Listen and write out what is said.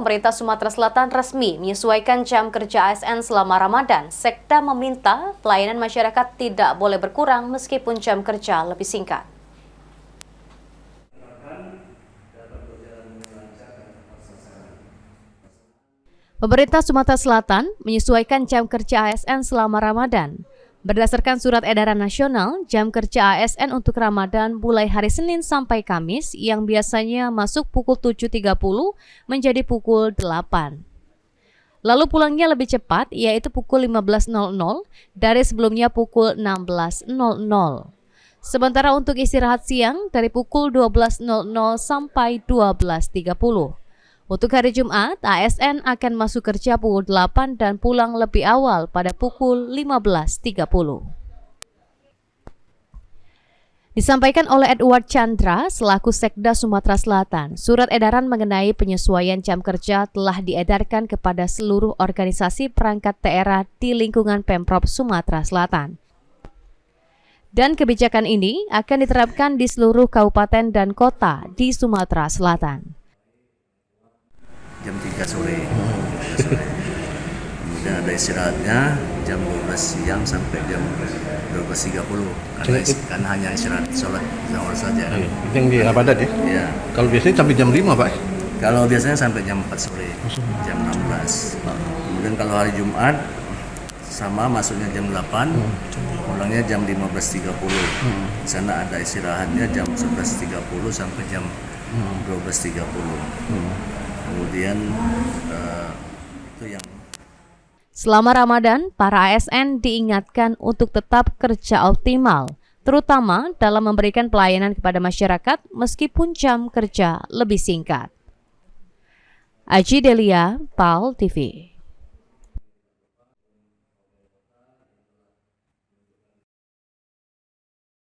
pemerintah Sumatera Selatan resmi menyesuaikan jam kerja ASN selama Ramadan. Sekda meminta pelayanan masyarakat tidak boleh berkurang meskipun jam kerja lebih singkat. Pemerintah Sumatera Selatan menyesuaikan jam kerja ASN selama Ramadan. Berdasarkan surat edaran nasional, jam kerja ASN untuk Ramadan mulai hari Senin sampai Kamis yang biasanya masuk pukul 7.30 menjadi pukul 8. Lalu pulangnya lebih cepat, yaitu pukul 15.00 dari sebelumnya pukul 16.00. Sementara untuk istirahat siang dari pukul 12.00 sampai 12.30. Untuk hari Jumat, ASN akan masuk kerja pukul 8 dan pulang lebih awal pada pukul 15.30. Disampaikan oleh Edward Chandra selaku Sekda Sumatera Selatan, surat edaran mengenai penyesuaian jam kerja telah diedarkan kepada seluruh organisasi perangkat daerah di lingkungan Pemprov Sumatera Selatan. Dan kebijakan ini akan diterapkan di seluruh kabupaten dan kota di Sumatera Selatan. Jam 3 sore. Kemudian ada istirahatnya jam 12 siang sampai jam 12.30 karena hanya istirahat sholat zuhur saja. Yang di Abadat ya? Iya. Kalau biasanya sampai jam 5 Pak? Kalau biasanya sampai jam 4 sore, jam 16. Kemudian kalau hari Jumat sama masuknya jam 8, pulangnya jam 15.30. Di sana ada istirahatnya jam 11.30 sampai jam 12.30. Kemudian itu yang selama Ramadan, para ASN diingatkan untuk tetap kerja optimal, terutama dalam memberikan pelayanan kepada masyarakat meskipun jam kerja lebih singkat. Aji Delia, PAL TV.